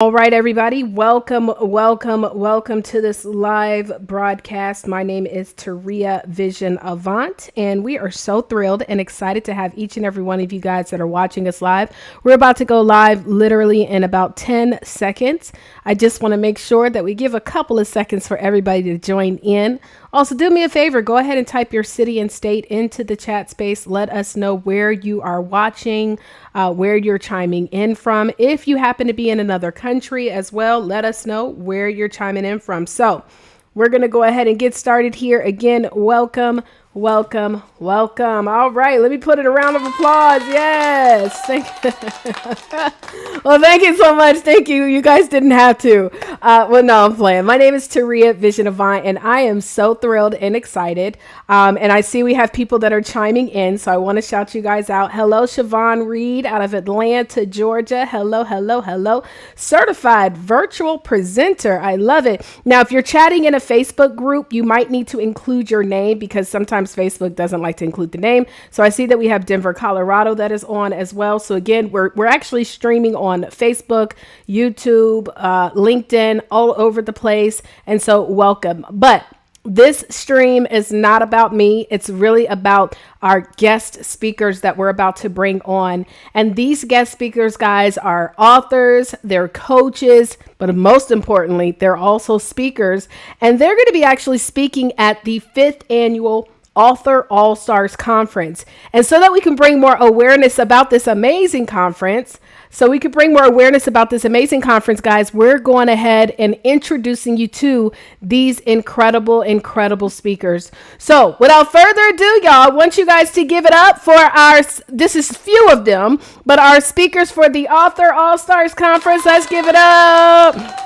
All right, everybody, welcome to this live broadcast. My name is Taria Vision Avant, and we are so thrilled and excited to have each and every one of you guys that are watching us live. We're about to go live literally in about 10 seconds. I just want to make sure that we give a couple of seconds for everybody to join in. Also, do me a favor, go ahead and type your city and state into the chat space. Let us know where you are watching, where you're chiming in from. If you happen to be in another country as well, let us know where you're chiming in from. So we're going to go ahead and get started here. Again, welcome. All right, let me put it a round of applause. Yes. Well, thank you so much. Thank you. You guys didn't have to. No, I'm playing. My name is Taria Vision Avant, and I am so thrilled and excited. And I see we have people that are chiming in, so I want to shout you guys out. Hello, Siobhan Reed out of Atlanta, Georgia. Hello. Certified virtual presenter. I love it. Now, if you're chatting in a Facebook group, you might need to include your name because sometimes Facebook doesn't like to include the name. So I see that we have Denver, Colorado that is on as well. So again, we're actually streaming on Facebook, YouTube, LinkedIn, all over the place. And so welcome. But this stream is not about me. It's really about our guest speakers that we're about to bring on. And these guest speakers, guys, are authors, they're coaches, but most importantly, they're also speakers. And they're going to be actually speaking at the 5th annual Author Allstars conference. And so that we can bring more awareness about this amazing conference, guys, we're going ahead and introducing you to these incredible speakers. So without further ado, y'all, I want you guys to give it up for this is few of them, but our speakers for the Author All-Stars Conference. Let's give it up.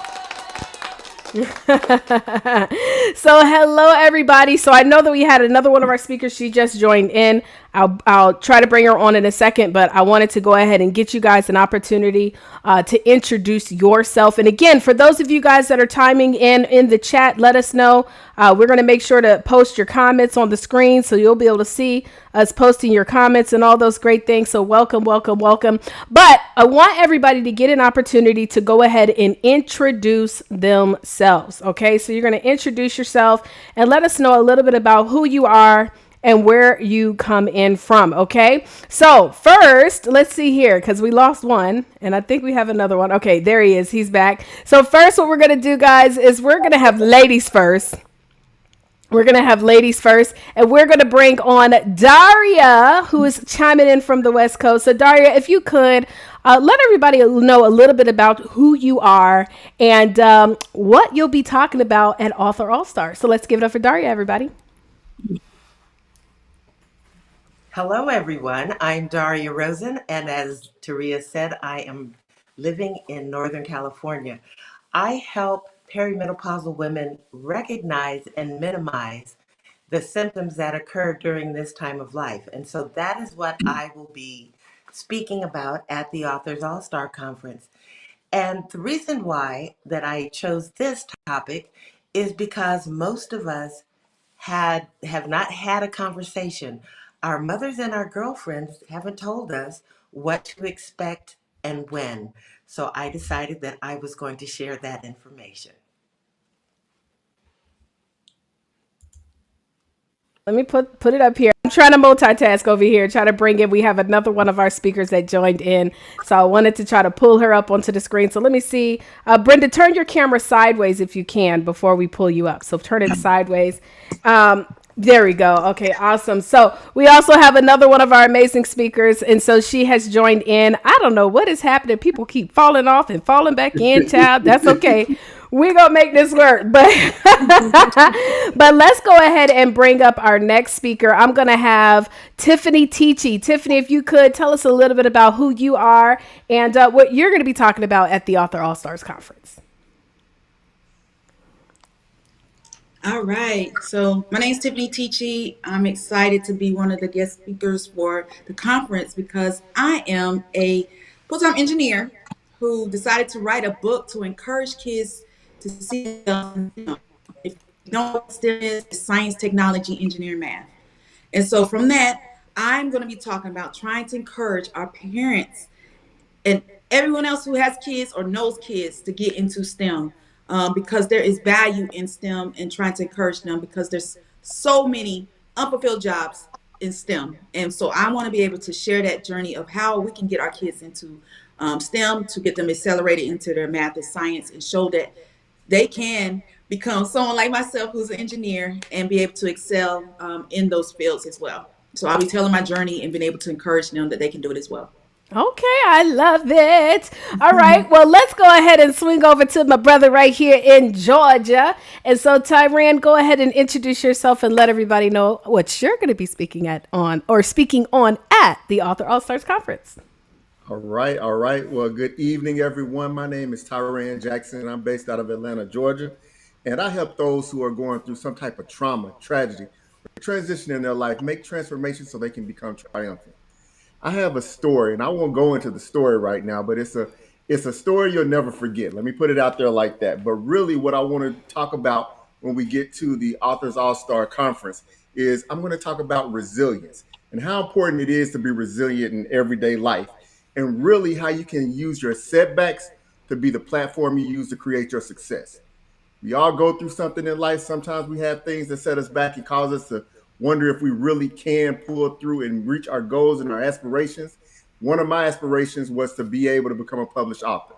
So hello everybody. So I know that we had another one of our speakers. She just joined in. I'll try to bring her on in a second, but I wanted to go ahead and get you guys an opportunity to introduce yourself. And again, for those of you guys that are timing in the chat, let us know. We're going to make sure to post your comments on the screen so you'll be able to see us posting your comments and all those great things. So welcome. But I want everybody to get an opportunity to go ahead and introduce themselves. Okay, so you're going to introduce yourself and let us know a little bit about who you are and where you come in from. Okay, so first, let's see here, because we lost one and I think we have another one. Okay, there he is. He's back. So first, what we're going to do, guys, is we're going to have ladies first. And we're going to bring on Daria, who is chiming in from the West Coast. So Daria, if you could let everybody know a little bit about who you are and what you'll be talking about at Author All-Stars. So let's give it up for Daria, everybody. Hello, everyone. I'm Daria Rosen, and as Taria said, I am living in Northern California. I help perimenopausal women recognize and minimize the symptoms that occur during this time of life. And so that is what I will be speaking about at the Authors All-Star Conference. And the reason why that I chose this topic is because most of us have not had a conversation. Our mothers and our girlfriends haven't told us what to expect and when. So I decided that I was going to share that information. Let me put it up here. I'm trying to multitask over here, try to bring in. We have another one of our speakers that joined in. So I wanted to try to pull her up onto the screen. So let me see. Brenda, turn your camera sideways if you can before we pull you up. So turn it sideways. There we go. Okay, awesome. So we also have another one of our amazing speakers. And so she has joined in. I don't know what is happening. People keep falling off and falling back in, child. That's okay. We're going to make this work. But but let's go ahead and bring up our next speaker. I'm going to have Tiffany Teachy. Tiffany, if you could tell us a little bit about who you are and what you're going to be talking about at the Author All-Stars Conference. All right. So my name is Tiffany Teachy. I'm excited to be one of the guest speakers for the conference because I am a full-time engineer who decided to write a book to encourage kids to see them. If you know what STEM is, it's science, technology, engineering, math. And so from that, I'm going to be talking about trying to encourage our parents and everyone else who has kids or knows kids to get into STEM, because there is value in STEM, and trying to encourage them, because there's so many unfulfilled jobs in STEM. And so I want to be able to share that journey of how we can get our kids into STEM, to get them accelerated into their math and science, and show that they can become someone like myself who's an engineer and be able to excel in those fields as well. So I'll be telling my journey and being able to encourage them that they can do it as well. Okay, I love it. All right, well, let's go ahead and swing over to my brother right here in Georgia. And so, Tyran, go ahead and introduce yourself and let everybody know what you're going to be speaking on at the Author Allstars Conference. All right, all right. Well, good evening, everyone. My name is Tyran Jackson. I'm based out of Atlanta, Georgia, and I help those who are going through some type of trauma, tragedy, or transition in their life make transformations so they can become triumphant. I have a story, and I won't go into the story right now, but it's a story you'll never forget. Let me put it out there like that. But really, what I want to talk about when we get to the Authors All-Star Conference is I'm going to talk about resilience and how important it is to be resilient in everyday life, and really how you can use your setbacks to be the platform you use to create your success. We all go through something in life. Sometimes we have things that set us back and cause us to wonder if we really can pull through and reach our goals and our aspirations. One of my aspirations was to be able to become a published author.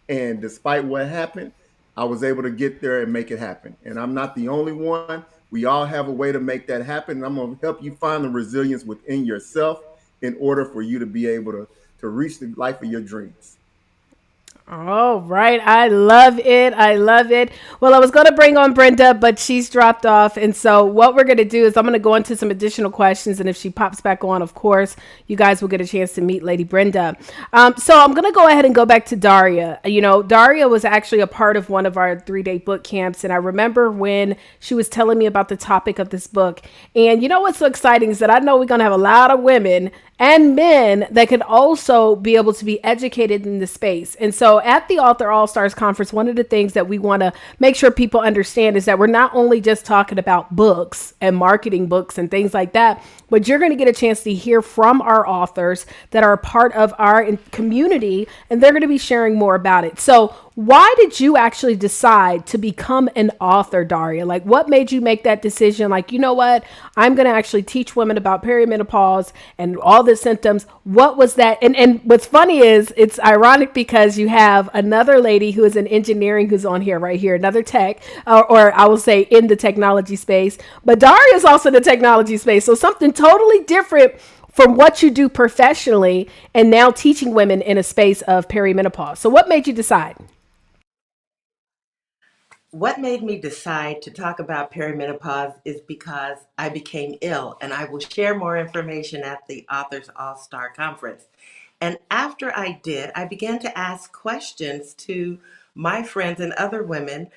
And despite what happened, I was able to get there and make it happen. And I'm not the only one. We all have a way to make that happen. And I'm going to help you find the resilience within yourself in order for you to be able to reach the life of your dreams. All right. I love it. I love it. Well, I was going to bring on Brenda, but she's dropped off. And so what we're going to do is I'm going to go into some additional questions. And if she pops back on, of course, you guys will get a chance to meet Lady Brenda. So I'm going to go ahead and go back to Daria. You know, Daria was actually a part of one of our 3-day book camps. And I remember when she was telling me about the topic of this book. And you know what's so exciting is that I know we're going to have a lot of women and men that could also be able to be educated in the space. And so at the Author All-Stars Conference, one of the things that we want to make sure people understand is that we're not only just talking about books and marketing books and things like that, but you're going to get a chance to hear from our authors that are a part of our community, and they're going to be sharing more about it. So why did you actually decide to become an author, Daria? Like, what made you make that decision? Like, you know what? I'm going to actually teach women about perimenopause and all the symptoms. What was that? And what's funny is it's ironic because you have another lady who is in engineering who's on here right here, another tech, or I will say in the technology space. But Daria is also in the technology space. So something totally different from what you do professionally and now teaching women in a space of perimenopause. So what made you decide? What made me decide to talk about perimenopause is because I became ill, and I will share more information at the Authors All-Star Conference. And after I did, I began to ask questions to my friends and other women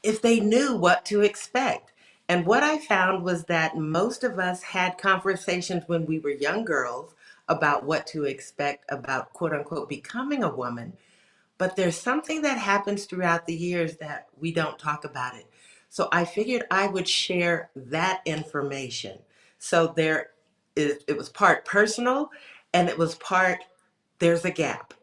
if they knew what to expect. And what I found was that most of us had conversations when we were young girls about what to expect about quote unquote becoming a woman. But there's something that happens throughout the years that we don't talk about it. So I figured I would share that information. So it was part personal, and it was part there's a gap.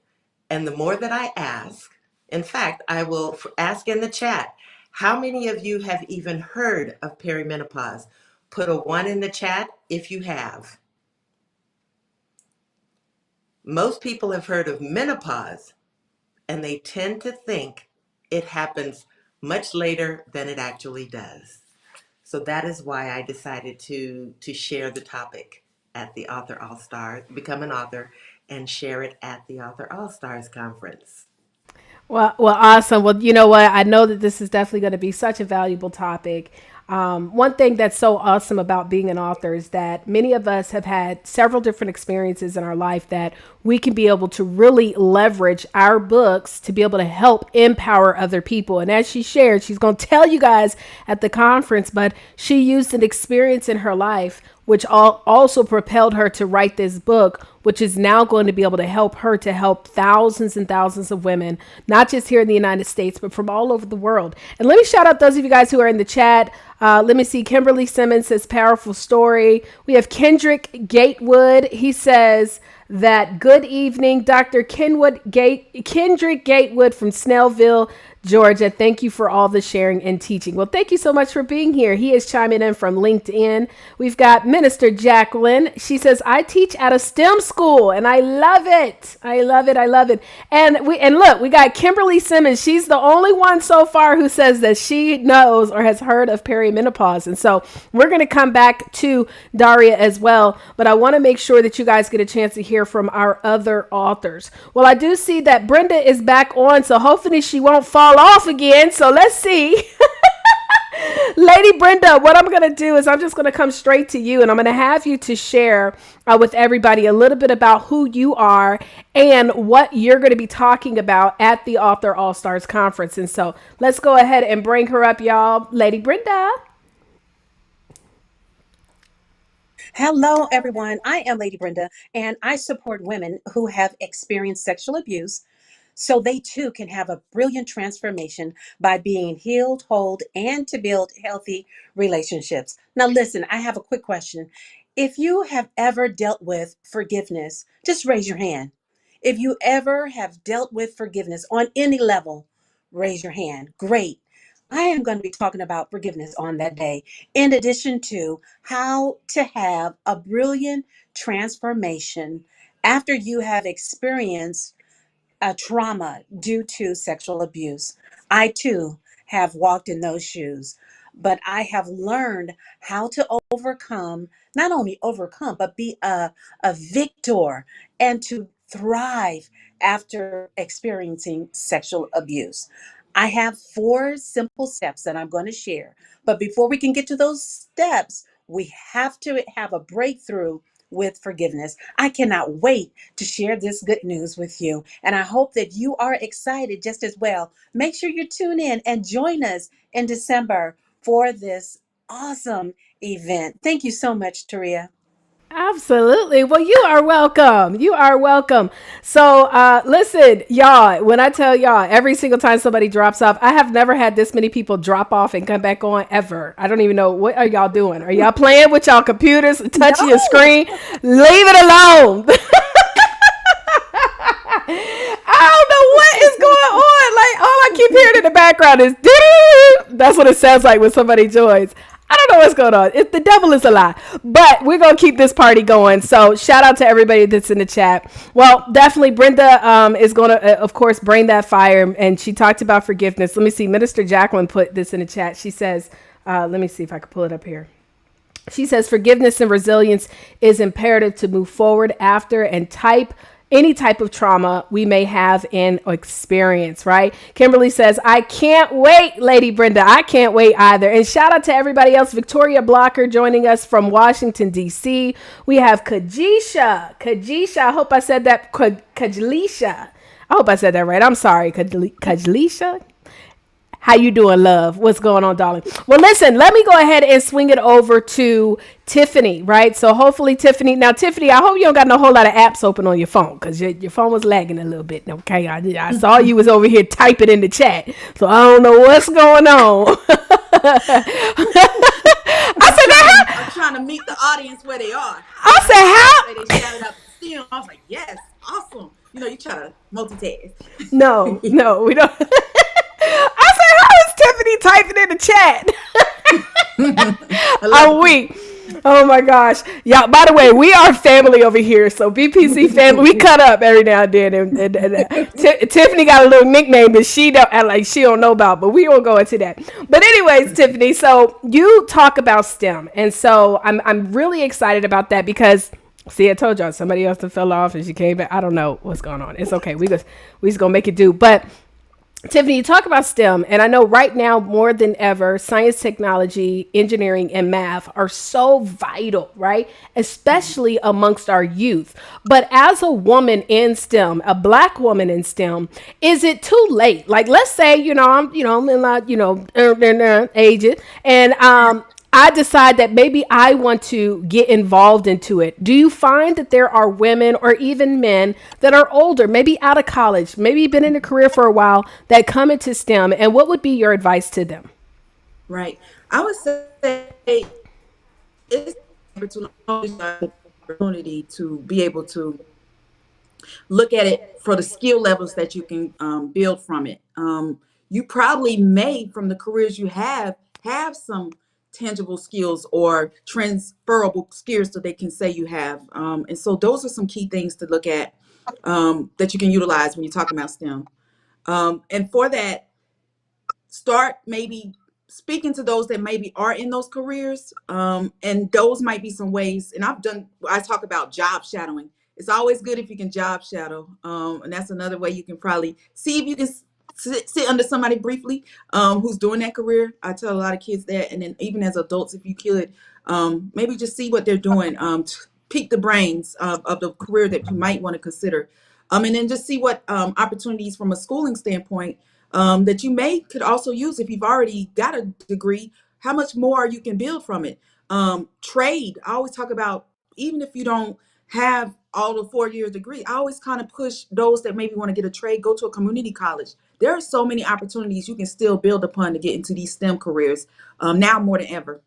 And the more that I ask, in fact, I will ask in the chat, how many of you have even heard of perimenopause? Put a 1 in the chat if you have. Most people have heard of menopause, and they tend to think it happens much later than it actually does. So that is why I decided to share the topic at the Author All Stars, become an author, and share it at the Author All Stars conference. Well, awesome. Well, you know what? I know that this is definitely going to be such a valuable topic. One thing that's so awesome about being an author is that many of us have had several different experiences in our life that we can be able to really leverage our books to be able to help empower other people. And as she shared, she's going to tell you guys at the conference, but she used an experience in her life which also propelled her to write this book, which is now going to be able to help her to help thousands and thousands of women, not just here in the United States, but from all over the world. And let me shout out those of you guys who are in the chat. Let me see. Kimberly Simmons says, powerful story. We have Kendrick Gatewood. He says, that good evening, Dr. Kendrick Gatewood from Snellville, Georgia. Thank you for all the sharing and teaching. Well, thank you so much for being here. He is chiming in from LinkedIn. We've got Minister Jacqueline. She says, I teach at a STEM school and I love it. I love it. I love it. And look, we got Kimberly Simmons. She's the only one so far who says that she knows or has heard of perimenopause. And so we're going to come back to Daria as well. But I want to make sure that you guys get a chance to hear from our other authors. Well, I do see that Brenda is back on, so hopefully she won't fall off again. So let's see. Lady Brenda, what I'm going to do is I'm just going to come straight to you and I'm going to have you to share with everybody a little bit about who you are and what you're going to be talking about at the Author Allstars conference. And so let's go ahead and bring her up, y'all. Lady Brenda. Hello, everyone. I am Lady Brenda, and I support women who have experienced sexual abuse so they too can have a brilliant transformation by being healed, whole, and to build healthy relationships. Now, listen, I have a quick question. If you have ever dealt with forgiveness, just raise your hand. If you ever have dealt with forgiveness on any level, raise your hand. Great. I am going to be talking about forgiveness on that day, in addition to how to have a brilliant transformation after you have experienced a trauma due to sexual abuse. I too have walked in those shoes, but I have learned how to overcome, not only overcome, but be a victor and to thrive after experiencing sexual abuse. I have four simple steps that I'm going to share. But before we can get to those steps, we have to have a breakthrough with forgiveness. I cannot wait to share this good news with you. And I hope that you are excited just as well. Make sure you tune in and join us in December for this awesome event. Thank you so much, Taria. Absolutely. Well, you are welcome. You are welcome. So, listen, y'all, when I tell y'all every single time somebody drops off, I have never had this many people drop off and come back on ever. I don't even know what are y'all doing. Are y'all playing with y'all computers, touching your No. screen? Leave it alone. I don't know what is going on. Like all I keep hearing in the background is doo. That's what it sounds like when somebody joins. I don't know what's going on. The devil is a lie. But we're going to keep this party going. So shout out to everybody that's in the chat. Well, definitely Brenda is going to, of course, bring that fire. And she talked about forgiveness. Let me see. Minister Jacqueline put this in the chat. She says, let me see if I can pull it up here. She says forgiveness and resilience is imperative to move forward after and any type of trauma we may have in experience, right? Kimberly says, I can't wait, Lady Brenda. I can't wait either. And shout out to everybody else. Victoria Blocker joining us from Washington, D.C. We have Kajisha. Kajisha, I hope I said that. Kajlisha. I hope I said that right. I'm sorry, Kajlisha. How you doing, love? What's going on, darling? Well, listen, let me go ahead and swing it over to Tiffany, right? So hopefully Tiffany, I hope you don't got no whole lot of apps open on your phone because your phone was lagging a little bit, okay? I saw you was over here typing in the chat, so I don't know what's going on. I'm trying to meet the audience where they are. I So said, when how? they say they shouted out the STEM, I was like, yes, awesome. You know, you try to multitask. No, we don't. I said, how is Tiffany typing in the chat? I love Are it. we? Oh my gosh. Yeah, by the way, we are family over here. So BPC family, we cut up every now and then. Tiffany got a little nickname that she don't like she don't know about, but we won't go into that. But anyways, Tiffany, so you talk about STEM. And so I'm really excited about that because see, I told y'all somebody else that fell off and she came back. I don't know what's going on. It's okay. We just gonna make it do. But Tiffany, you talk about STEM, and I know right now more than ever, science, technology, engineering, and math are so vital, right? Especially amongst our youth. But as a woman in STEM, a black woman in STEM, is it too late? Like, let's say, I'm in my, aged, and I decide that maybe I want to get involved into it. Do you find that there are women or even men that are older, maybe out of college, maybe been in a career for a while that come into STEM? And what would be your advice to them? Right. I would say it's never too long as you have the opportunity to be able to Look at it for the skill levels that you can build from it. You probably may, from the careers you have some tangible skills or transferable skills that they can say you have. And so those are some key things to look at that you can utilize when you're talking about STEM. And for that, start maybe speaking to those that maybe are in those careers, and those might be some ways. And I talk about job shadowing. It's always good if you can job shadow, and that's another way you can probably see if you can sit under somebody briefly who's doing that career. I tell a lot of kids that. And then even as adults, if you could maybe just see what they're doing, pique the brains of the career that you might want to consider, and then just see what opportunities from a schooling standpoint that you may could also use if you've already got a degree, how much more you can build from it. Trade, I always talk about, even if you don't have all the 4 year degree, I always kind of push those that maybe want to get a trade, go to a community college. There are so many opportunities you can still build upon to get into these STEM careers now more than ever.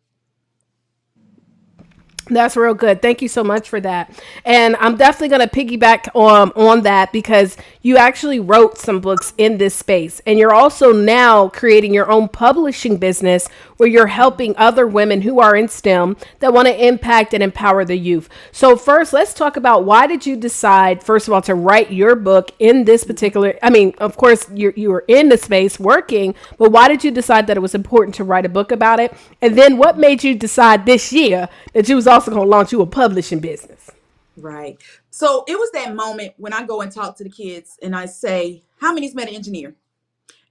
That's real good. Thank you so much for that. And I'm definitely going to piggyback on that because you actually wrote some books in this space. And you're also now creating your own publishing business where you're helping other women who are in STEM that want to impact and empower the youth. So first, let's talk about why did you decide, first of all, to write your book in this particular, I mean, of course, you were in the space working, but why did you decide that it was important to write a book about it? And then what made you decide this year that you was also going to launch you a publishing business? Right. So it was that moment when I go and talk to the kids and I say, how many's met an engineer?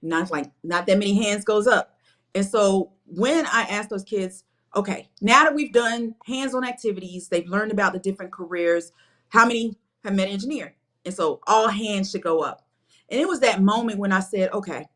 Not like not that many hands goes up. And so when I ask those kids, okay, now that we've done hands-on activities, they've learned about the different careers, how many have met an engineer? And so all hands should go up. And it was that moment when I said, okay,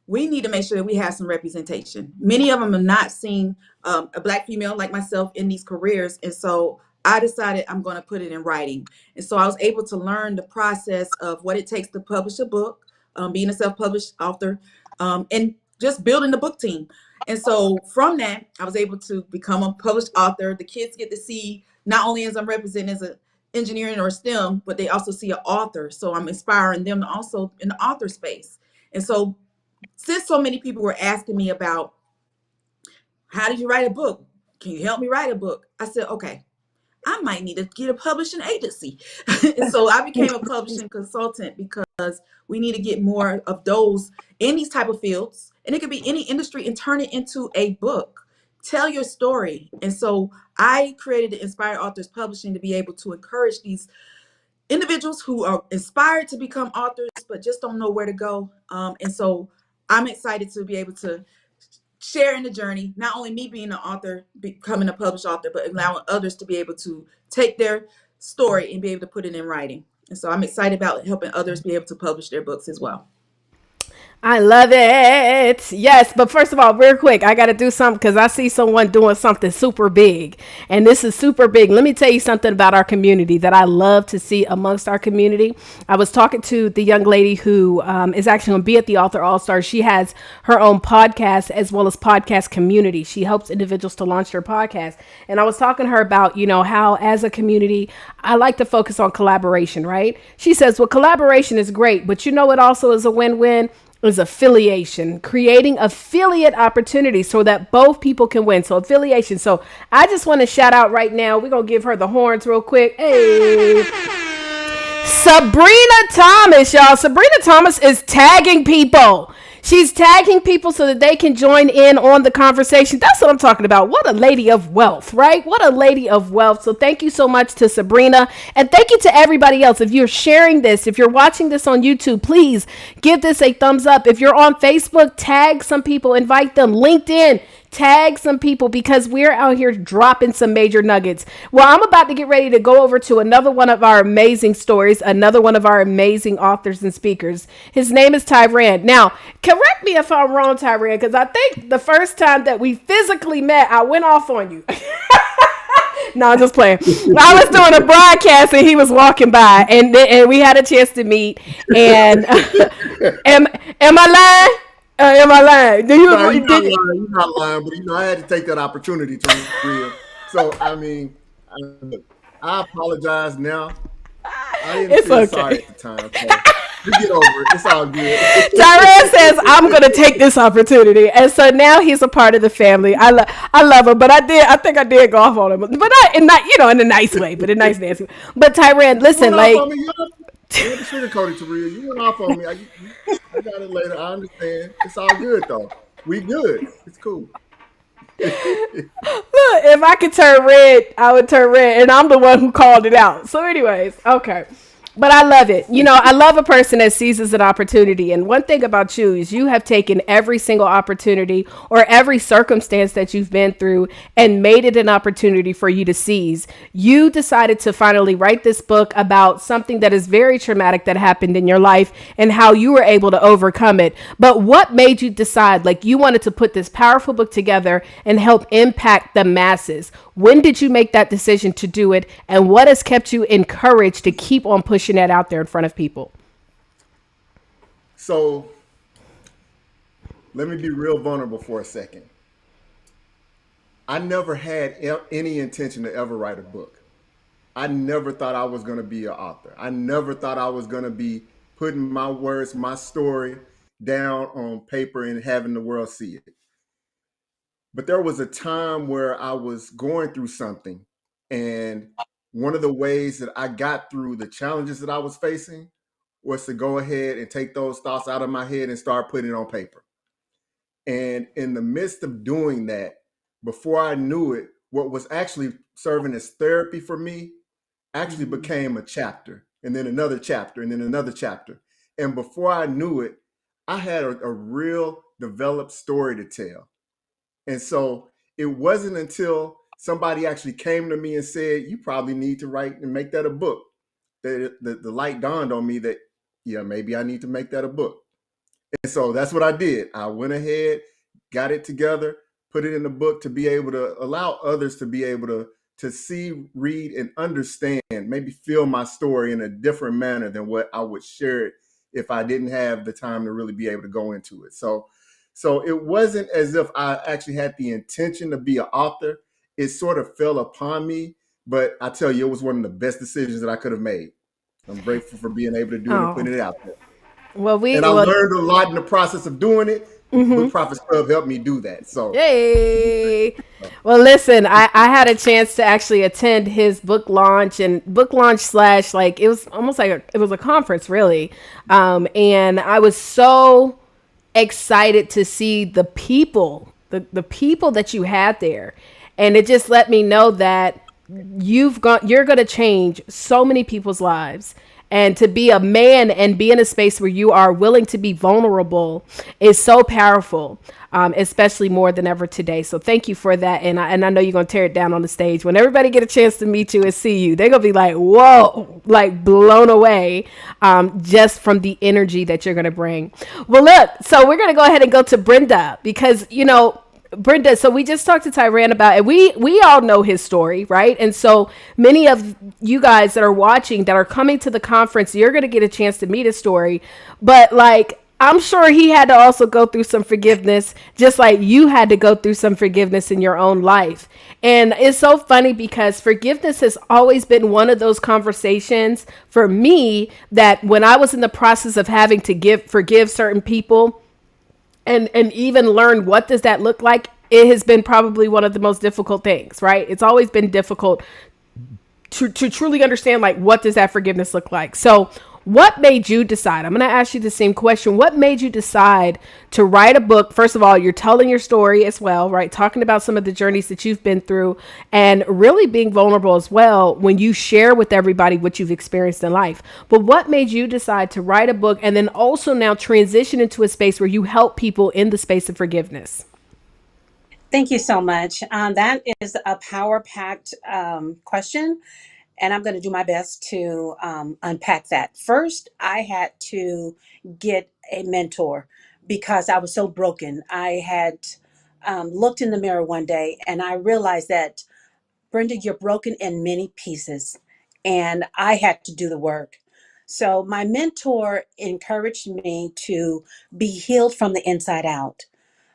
we need to make sure that we have some representation. Many of them have not seen a Black female like myself in these careers. And so I decided I'm going to put it in writing. And so I was able to learn the process of what it takes to publish a book, being a self published author, and just building the book team. And so from that, I was able to become a published author. The kids get to see not only as I'm representing as an engineering or STEM, but they also see an author. So I'm inspiring them also in the author space. And so since so many people were asking me about how did you write a book? Can you help me write a book? I said, okay, I might need to get a publishing agency. And so I became a publishing consultant because we need to get more of those in these type of fields. And it could be any industry and turn it into a book. Tell your story. And so I created the Inspired Authors Publishing to be able to encourage these individuals who are inspired to become authors, but just don't know where to go. And so I'm excited to be able to share in the journey, not only me being an author, becoming a published author, but allowing others to be able to take their story and be able to put it in writing. And so I'm excited about helping others be able to publish their books as well. I love it. Yes, but first of all, real quick, I got to do something because I see someone doing something super big. And this is super big. Let me tell you something about our community that I love to see amongst our community. I was talking to the young lady who is actually going to be at the Author Allstars. She has her own podcast as well as podcast community. She helps individuals to launch their podcast. And I was talking to her about, how as a community, I like to focus on collaboration, right? She says, well, collaboration is great, but it also is a win-win is affiliation, creating affiliate opportunities so that both people can win. So affiliation. So I just want to shout out right now. We're going to give her the horns real quick. Hey, Sabrina Thomas, y'all. Sabrina Thomas is tagging people. She's tagging people so that they can join in on the conversation. That's what I'm talking about. What a lady of wealth, right? What a lady of wealth. So thank you so much to Sabrina. And thank you to everybody else. If you're sharing this, if you're watching this on YouTube, please give this a thumbs up. If you're on Facebook, tag some people, invite them. LinkedIn, tag some people because we're out here dropping some major nuggets. Well, I'm about to get ready to go over to another one of our amazing stories, another one of our amazing authors and speakers. His name is Tyran. Now, correct me if I'm wrong, Tyran, because I think the first time that we physically met, I went off on you. No, I'm just playing. I was doing a broadcast and he was walking by and we had a chance to meet. And am I lying? Am I lying? No, you're not lying, but I had to take that opportunity to real. So I mean, I apologize now. I didn't It's feel sorry okay. at the time, so you get over it. It's all good. Tyran says, "I'm going to take this opportunity," and so now he's a part of the family. I love him, but I think I did go off on him, but not in not in a nice way, but a nice nasty way. But Tyran, You went listen, off on like, me. You had to sugarcoat it, Taria. You went off on me. I got it later. I understand. It's all good though. We good. It's cool. look, if I could turn red, I would turn red, and I'm the one who called it out. So, anyways, okay. But I love it. I love a person that seizes an opportunity. And one thing about you is you have taken every single opportunity or every circumstance that you've been through and made it an opportunity for you to seize. You decided to finally write this book about something that is very traumatic that happened in your life and how you were able to overcome it. But what made you decide like you wanted to put this powerful book together and help impact the masses? When did you make that decision to do it? And what has kept you encouraged to keep on pushing that out there in front of people? So let me be real vulnerable for a second. I never had any intention to ever write a book. I never thought I was going to be an author. I never thought I was going to be putting my words, my story down on paper and having the world see it. But there was a time where I was going through something. And one of the ways that I got through the challenges that I was facing was to go ahead and take those thoughts out of my head and start putting it on paper. And in the midst of doing that, before I knew it, what was actually serving as therapy for me actually Mhm. became a chapter, and then another chapter, and then another chapter. And before I knew it, I had a real developed story to tell. And so it wasn't until somebody actually came to me and said, "You probably need to write and make that a book," that the light dawned on me that, yeah, maybe I need to make that a book. And so that's what I did. I went ahead, got it together, put it in the book to be able to allow others to be able to see, read, and understand, maybe feel my story in a different manner than what I would share it if I didn't have the time to really be able to go into it. So it wasn't as if I actually had the intention to be an author. It sort of fell upon me, but I tell you, it was one of the best decisions that I could have made. I'm grateful for being able to do it and Oh, putting it out there. well, And I learned a lot in the process of doing it. Book Profits Club helped me do that. yay. Well, listen, I had a chance to actually attend his book launch slash, like, it was almost like it was a conference, really. And I was so excited to see the people that you had there. And it just let me know that you're going to change so many people's lives, and to be a man and be in a space where you are willing to be vulnerable is so powerful, especially more than ever today. So thank you for that. And I know you're going to tear it down on the stage. When everybody get a chance to meet you and see you, they're going to be like, whoa, like blown away, just from the energy that you're going to bring. Well, look, so we're going to go ahead and go to Brenda because, Brenda, so we just talked to Tyran about it. We all know his story, right? And so many of you guys that are watching that are coming to the conference, you're going to get a chance to meet his story. But like, I'm sure he had to also go through some forgiveness, just like you had to go through some forgiveness in your own life. And it's so funny because forgiveness has always been one of those conversations for me that when I was in the process of having to forgive certain people, and even learn what does that look like, it has been probably one of the most difficult things, right? It's always been difficult to truly understand, like, what does that forgiveness look like. So what made you decide, I'm going to ask you the same question, what made you decide to write a book? First of all, you're telling your story as well, right? Talking about some of the journeys that you've been through and really being vulnerable as well when you share with everybody what you've experienced in life. But what made you decide to write a book and then also now transition into a space where you help people in the space of forgiveness? Thank you so much. That is a power packed question, and I'm going to do my best to unpack that. First, I had to get a mentor because I was so broken. I had looked in the mirror one day and I realized that, Brenda, you're broken in many pieces, and I had to do the work. So, my mentor encouraged me to be healed from the inside out.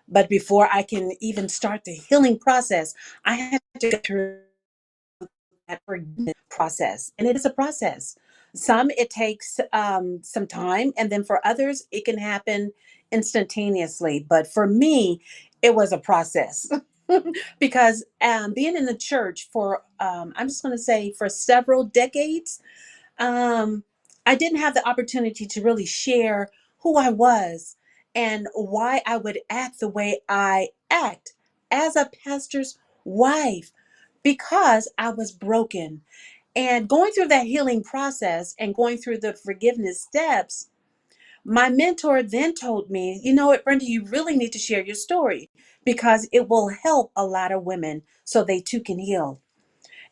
But before I can even start the healing process, I had to go through that forgiveness process. And it is a process. Some it takes some time, and then for others, it can happen instantaneously. But for me, it was a process because being in the church for, I'm just going to say, for several decades, um, I didn't have the opportunity to really share who I was and why I would act the way I act as a pastor's wife because I was broken. And going through that healing process and going through the forgiveness steps, my mentor then told me, you know what, Brenda, you really need to share your story because it will help a lot of women so they too can heal.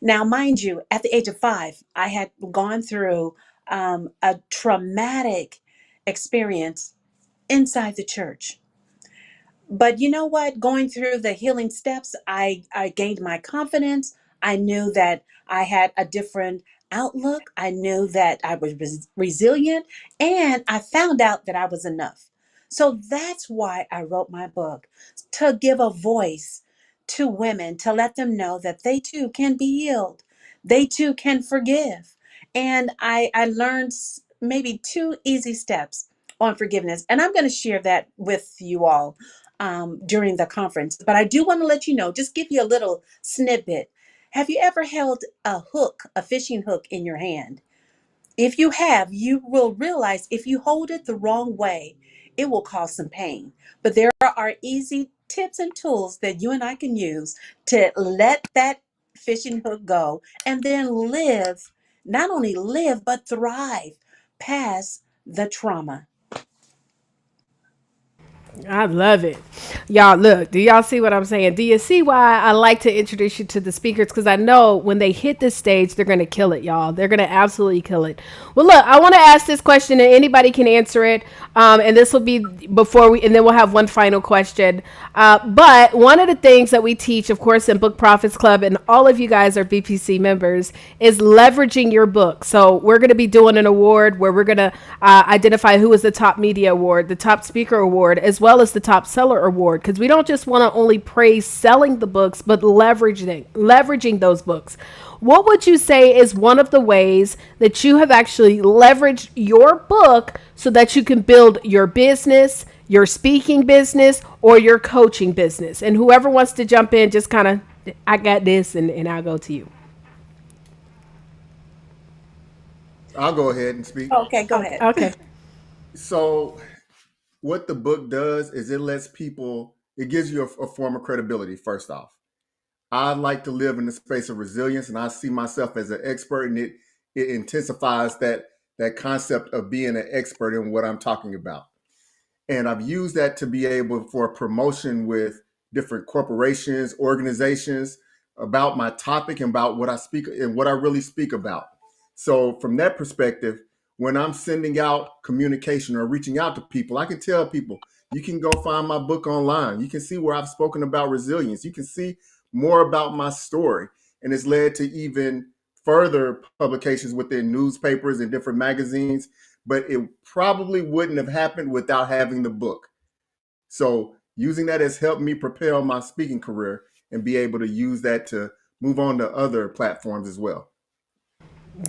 Now, mind you, at the age of 5, I had gone through a traumatic experience inside the church. But you know what? Going through the healing steps, I gained my confidence. I knew that I had a different outlook. I knew that I was resilient, and I found out that I was enough. So that's why I wrote my book, to give a voice to women, to let them know that they too can be healed. They too can forgive. And I learned maybe 2 easy steps on forgiveness. And I'm going to share that with you all during the conference. But I do want to let you know, just give you a little snippet. Have you ever held a hook, a fishing hook in your hand? If you have, you will realize if you hold it the wrong way, it will cause some pain. But there are easy tips and tools that you and I can use to let that fishing hook go and then live, not only live, but thrive past the trauma. I love it. Y'all, look, do y'all see what I'm saying? Do you see why I like to introduce you to the speakers? Because I know when they hit this stage, they're going to kill it, y'all. They're going to absolutely kill it. Well, look, I want to ask this question, and anybody can answer it. And this will be before we, and then we'll have one final question. But one of the things that we teach, of course, in Book Profits Club, and all of you guys are BPC members, is leveraging your book. So we're going to be doing an award where we're going to identify who is the top media award, the top speaker award, as well as the top seller award. Because we don't just want to only praise selling the books, but leveraging those books. What would you say is one of the ways that you have actually leveraged your book so that you can build your business, your speaking business, or your coaching business? And whoever wants to jump in, just kind of, I got this, and I'll go to you. I'll go ahead and speak. Okay, go Okay. ahead. Okay. So, what the book does is it lets people, it gives you a form of credibility, first off. I like to live in the space of resilience, and I see myself as an expert, and it intensifies that concept of being an expert in what I'm talking about. And I've used that to be able for promotion with different corporations, organizations about my topic and about what I speak and what I really speak about. So from that perspective, when I'm sending out communication or reaching out to people, I can tell people, you can go find my book online. You can see where I've spoken about resilience. You can see more about my story. And it's led to even further publications within newspapers and different magazines, but it probably wouldn't have happened without having the book. So using that has helped me propel my speaking career and be able to use that to move on to other platforms as well.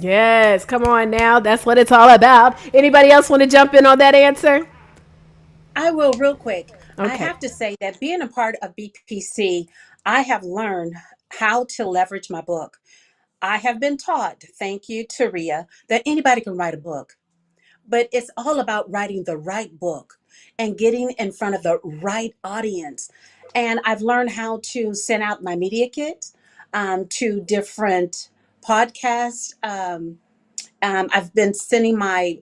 Yes, come on now. That's what it's all about. Anybody else want to jump in on that answer? I will real quick. I Okay. have to say that being a part of BPC, I have learned how to leverage my book. I have been taught, thank you, Taria, that anybody can write a book, but it's all about writing the right book and getting in front of the right audience. And I've learned how to send out my media kit to different podcasts. I've been sending my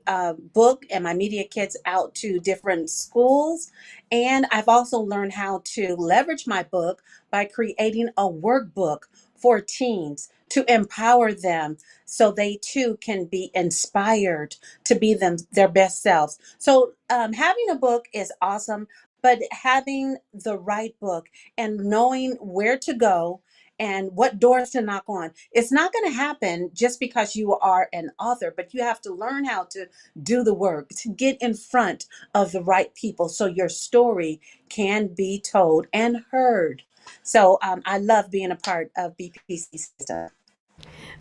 book and my media kits out to different schools. And I've also learned how to leverage my book by creating a workbook for teens to empower them so they too can be inspired to be their best selves. So having a book is awesome, but having the right book and knowing where to go and what doors to knock on. It's not going to happen just because you are an author, but you have to learn how to do the work to get in front of the right people so your story can be told and heard. So I love being a part of BPC system.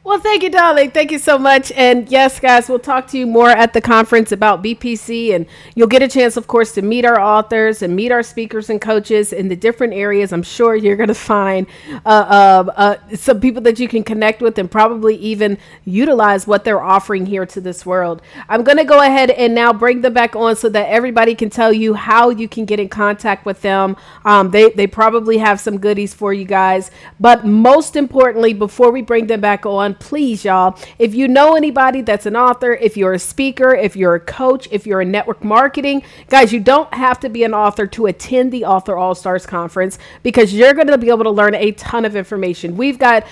Well, thank you, darling. Thank you so much. And yes, guys, we'll talk to you more at the conference about BPC. And you'll get a chance, of course, to meet our authors and meet our speakers and coaches in the different areas. I'm sure you're going to find some people that you can connect with and probably even utilize what they're offering here to this world. I'm going to go ahead and now bring them back on so that everybody can tell you how you can get in contact with them. They probably have some goodies for you guys. But most importantly, before we bring them back on, please, y'all, if you know anybody that's an author, if you're a speaker, if you're a coach, if you're in network marketing, guys, you don't have to be an author to attend the Author Allstars conference because you're going to be able to learn a ton of information. We've got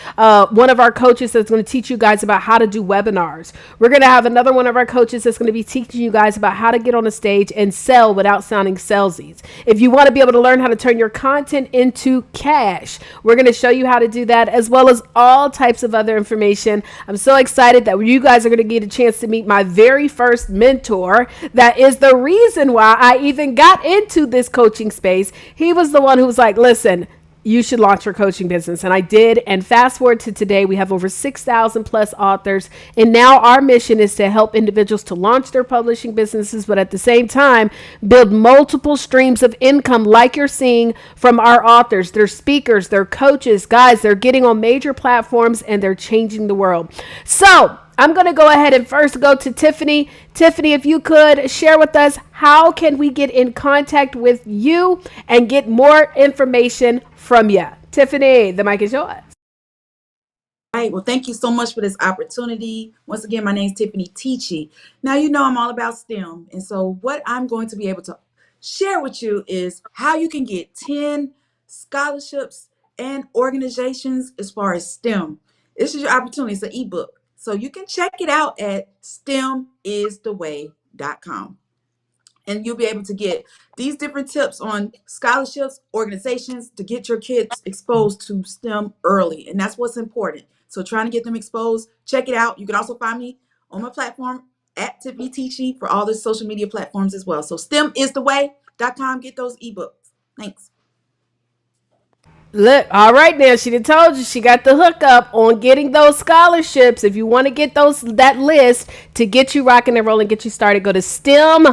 one of our coaches that's going to teach you guys about how to do webinars. We're going to have another one of our coaches that's going to be teaching you guys about how to get on a stage and sell without sounding salesy. If you want to be able to learn how to turn your content into cash, we're going to show you how to do that, as well as all types of other information. I'm so excited that you guys are going to get a chance to meet my very first mentor. That is the reason why I even got into this coaching space. He was the one who was like, listen, you should launch your coaching business. And I did. And fast forward to today, we have over 6,000 plus authors. And now our mission is to help individuals to launch their publishing businesses, but at the same time, build multiple streams of income like you're seeing from our authors. They're speakers, they're coaches, guys, they're getting on major platforms and they're changing the world. So I'm going to go ahead and first go to Tiffany. Tiffany, if you could share with us, how can we get in contact with you and get more information from you? Tiffany, the mic is yours. All right. Well, thank you so much for this opportunity. Once again, my name is Tiffany Teachy. Now, you know I'm all about STEM. And so what I'm going to be able to share with you is how you can get 10 scholarships and organizations as far as STEM. This is your opportunity. It's an ebook. So you can check it out at STEMistheway.com. And you'll be able to get these different tips on scholarships, organizations to get your kids exposed to STEM early. And that's what's important. So trying to get them exposed, check it out. You can also find me on my platform at Tiffany Teachy for all the social media platforms as well. So STEMistheway.com, get those ebooks. Thanks. Look, all right now, she done told you she got the hookup on getting those scholarships. If you want to get that list to get you rocking and rolling, get you started, go to STEM,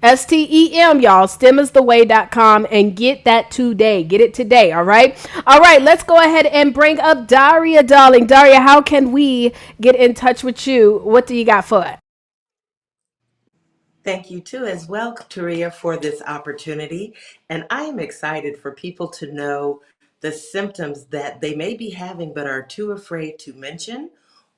STEM, y'all, STEMistheway.com and get that today. Get it today, all right? All right, let's go ahead and bring up Daria, darling. Daria, how can we get in touch with you? What do you got for it? Thank you too as well, Taria, for this opportunity. And I am excited for people to know the symptoms that they may be having but are too afraid to mention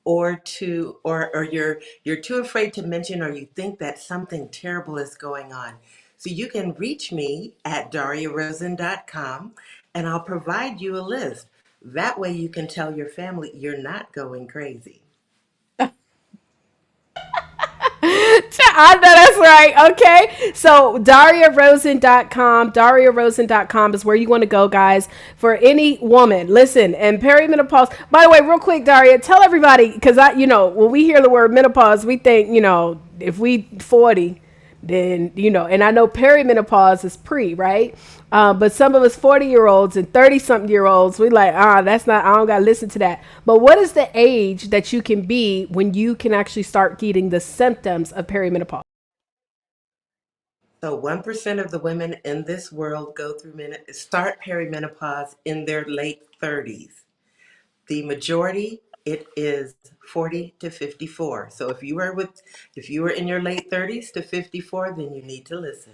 or you're too afraid to mention or you think that something terrible is going on. So you can reach me at dariarosen.com and I'll provide you a list. That way you can tell your family you're not going crazy. I know that's right. Okay. So dariarosen.com is where you want to go, guys, for any woman. Listen, and perimenopause. By the way, real quick, Daria, tell everybody, because when we hear the word menopause, we think, if we 40, then, and I know perimenopause is pre, right? But some of us 40-year-olds and 30-something-year-olds, we like, that's not, I don't got to listen to that. But what is the age that you can be when you can actually start getting the symptoms of perimenopause? So 1% of the women in this world start perimenopause in their late 30s. The majority, it is 40 to 54. So if you were in your late 30s to 54, then you need to listen.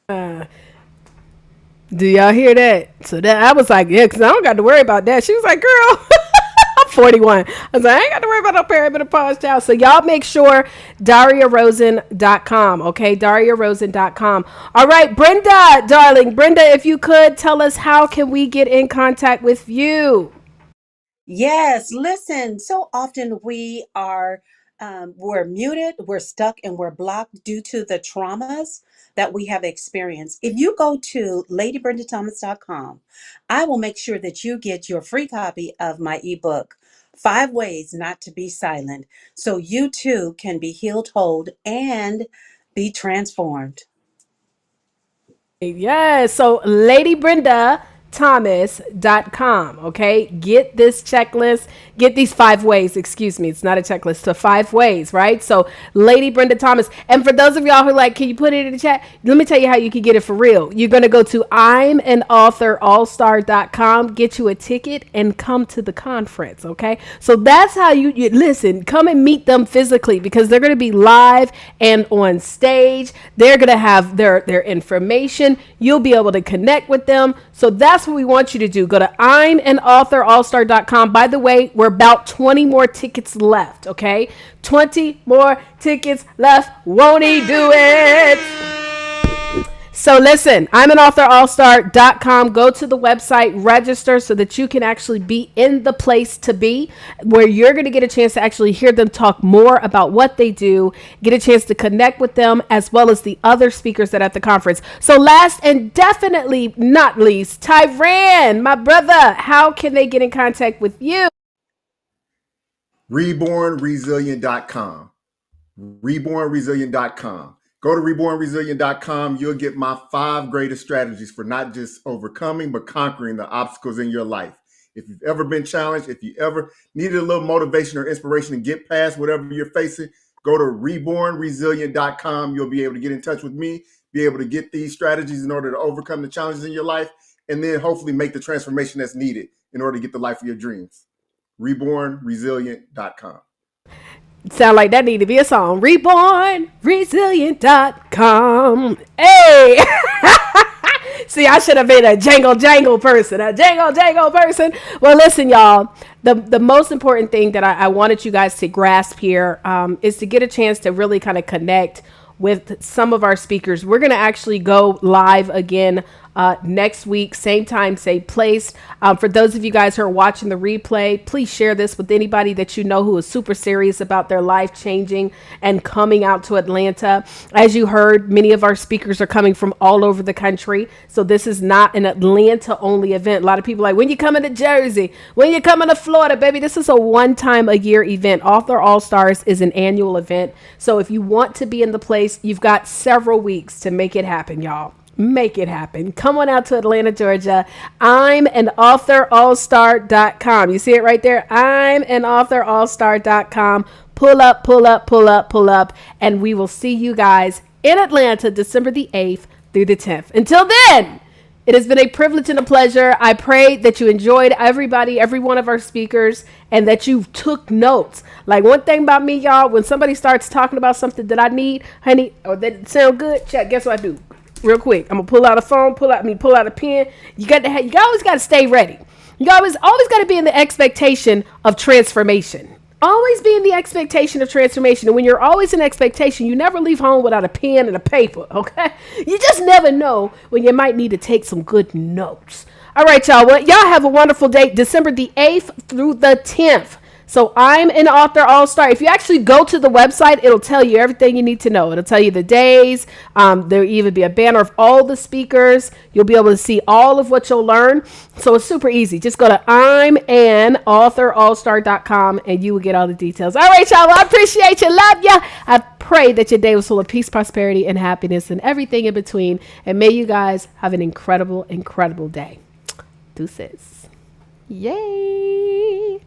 Do y'all hear that? So that I was like, yeah, because I don't got to worry about that. She was like, girl, I'm 41. I was like, I ain't got to worry about no perimenopause, child. So y'all make sure dariarosen.com, okay? dariarosen.com. All right, Brenda, darling. Brenda, if you could tell us, how can we get in contact with you? Yes, listen, so often we're muted, we're stuck, and we're blocked due to the traumas that we have experienced. If you go to ladybrendathomas.com, I will make sure that you get your free copy of my ebook, 5 Ways Not to Be Silent, so you too can be healed, whole, and be transformed. Yes. So, Lady Brenda, ladybrendathomas.com. Okay, get this checklist, get these 5 ways. Excuse me, it's not a checklist, so 5 ways, right? So Lady Brenda Thomas. And for those of y'all who are like, can you put it in the chat? Let me tell you how you can get it for real. You're going to go to I'm an Author Allstar.com, get you a ticket, and come to the conference. Okay, so that's how you listen. Come and meet them physically, because they're going to be live and on stage. They're going to have their information. You'll be able to connect with them. So that's what we want you to do. Go to I'm an Author Allstar.com. By the way, we're about 20 more tickets left. Okay, 20 more tickets left. Won't he do it? So listen, I'm an authorallstar.com. Go to the website, register so that you can actually be in the place to be, where you're going to get a chance to actually hear them talk more about what they do, get a chance to connect with them, as well as the other speakers that are at the conference. So last and definitely not least, Tyran, my brother, how can they get in contact with you? RebornResilient.com. RebornResilient.com. Go to RebornResilient.com. You'll get my 5 greatest strategies for not just overcoming, but conquering the obstacles in your life. If you've ever been challenged, if you ever needed a little motivation or inspiration to get past whatever you're facing, go to RebornResilient.com. You'll be able to get in touch with me, be able to get these strategies in order to overcome the challenges in your life, and then hopefully make the transformation that's needed in order to get the life of your dreams. RebornResilient.com. Sound like that need to be a song. RebornResilient.com. Hey. See, I should have been a jangle person. Well, listen, y'all. The most important thing that I wanted you guys to grasp here is to get a chance to really kind of connect with some of our speakers. We're going to actually go live again next week, same time, same place. For those of you guys who are watching the replay, please share this with anybody that you know who is super serious about their life changing and coming out to Atlanta. As you heard, many of our speakers are coming from all over the country. So this is not an Atlanta only event. A lot of people are like, when you coming to Jersey, when you coming to Florida, baby, this is a one-time a year event. Author Allstars is an annual event. So if you want to be in the place, you've got several weeks to make it happen, y'all. Make it happen. Come on out to Atlanta, Georgia. I'm an authorallstar.com. You see it right there? I'm an authorallstar.com. Pull up, and we will see you guys in Atlanta, December the 8th through the 10th. Until then, it has been a privilege and a pleasure. I pray that you enjoyed every one of our speakers, and that you took notes. Like, one thing about me, y'all, when somebody starts talking about something that I need, honey, or that sound good, check, guess what I do? Real quick, I'm gonna pull out a phone, pull out a pen. You always got to stay ready. You always got to be in the expectation of transformation. Always be in the expectation of transformation. And when you're always in expectation, you never leave home without a pen and a paper, okay? You just never know when you might need to take some good notes. All right, y'all. Well, y'all have a wonderful day, December the 8th through the 10th. So I'm an Author All-Star. If you actually go to the website, it'll tell you everything you need to know. It'll tell you the days. There'll even be a banner of all the speakers. You'll be able to see all of what you'll learn. So it's super easy. Just go to I'mAnAuthorAllStar.com and you will get all the details. All right, y'all. Well, I appreciate you. Love ya. I pray that your day was full of peace, prosperity, and happiness and everything in between. And may you guys have an incredible, incredible day. Deuces. Yay.